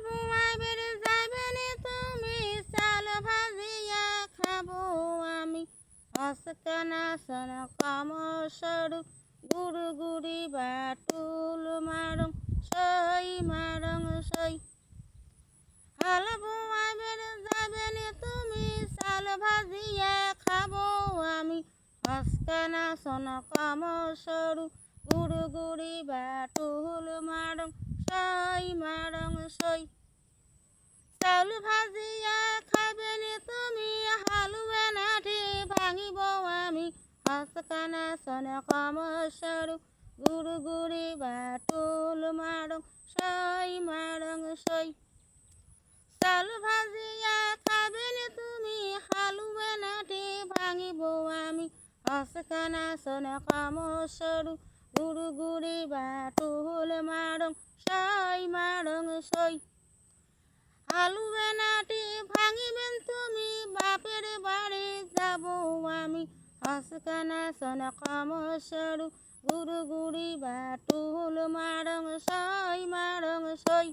বুয়া বেড়ে যাবে নি তুমি চাল ভাজিয়া খাবো আমি হসকানা সন কম সরু গুড়ু গুড়ি বাটুল মারং সই মারং সই হাল বুয়া বেড়ে যাবে নি তুমি চাল ভাজিয়া খাবো আমি হসকানা সন কম সরু গুড়ু গুড়ি বাটুল মারং সই মারং সই চাউল ভাজিয়া খাবে নি তুমি হালুয়া নাঠি ভাঙিব আমি হসকানা সন কম সরু গুড়ু গুড়ি বাটুল মারং সই মারং সই চাউল ভাজিয়া খাবে নি তুমি হালুয়া নাঠি ভাঙিব আমি হসকানা সন কম সরু গুড়ু গুড়ি বাটুল মারং সই মারং সই হালুয়া নাটি ভাঙিবেন তুমি বাপের বাড়ি যাব আমি হসকানা সন কম সরু গুড়ু গুড়ি বাটুল মারং সই মারং সই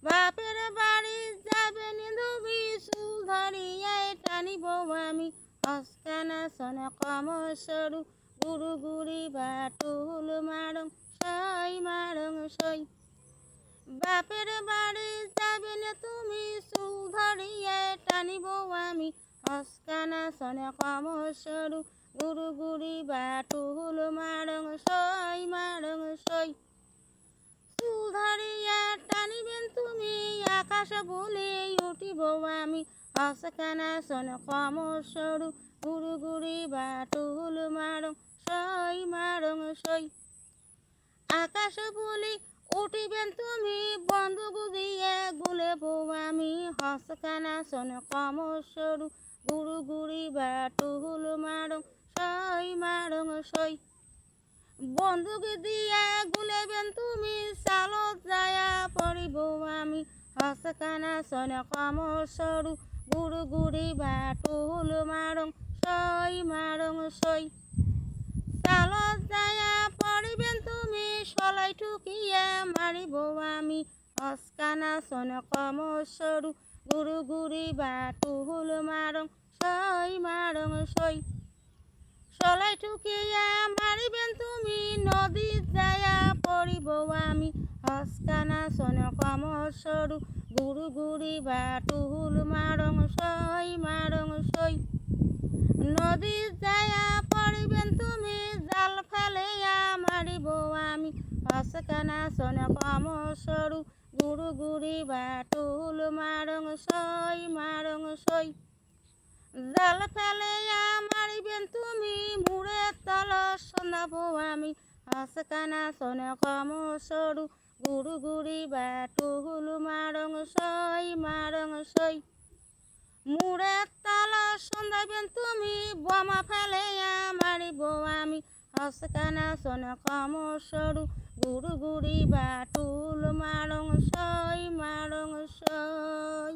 বাপের বাড়ি যাবেন ধুবি চুল ধরিয়াই টানিব আমি হসকানা সন কম সরু গুড়ু গুড়ি বাটুল মারং সই মারং সই বাপের বাড়ি যাবেন তুমি চুল ধরিয়াই টানিব আমি হসকানা সন কম সরু গুড়ু গুড়ি বাটুল মারং সই মারং সই চুল ধরিয়া টানিবেন তুমি আকাশ বলে উঠিব আমি হসকানা সন কম সরু গুড়ু গুড়ি বাটুল মারং সই মারং সই আকাশ বলি উঠিবেন তুমি বন্দুক দিয়ে গুলেব আমি হসকানা সন কম সরু গুড়ু গুড়ি বাটুল মারং সই মারং সই বন্দুক দিয়া গুলেবেন তুমি চালত যায়া পড়িব আমি হসকানা সন কম সরু গুড়ু গুড়ি বাটুল মারং সই মারং সই চালত যায়া পড়িবেন তুমি সলাই ঠুকিয়া মারিব আমি হসকানা সন কম সরু গুড়ু গুড়ি বাটুল মারং সই মারং সই সলাই ঠুকিয়া মারিবেন তুমি নদীত যায়া পড়িব আমি হসকানা সন কম সরু গুড়ু গুড়ি বাটুল মারং সই মারং সই নদীত যায়া পড়িবেন তুমি জাল ফেলিয়া মারিব আমি হসকানা সন কম সরু গুড়ু গুড়ি বাটুল মারং সই মারং সই জাল ফেলিয়া মারিবেন তুমি মুড়ে তল সন্ধাব আমি হসকানা সন কম সরু গুড়ু গুড়ি বাটুল মারং সই মারং সই মুড়ে তল সন্ধাবেন তুমি বোমা ফেলিয়া মারিব আমি হসকানা সন কম সরু গুড়ু গুড়ি বাটুল মারং সই মারং সই।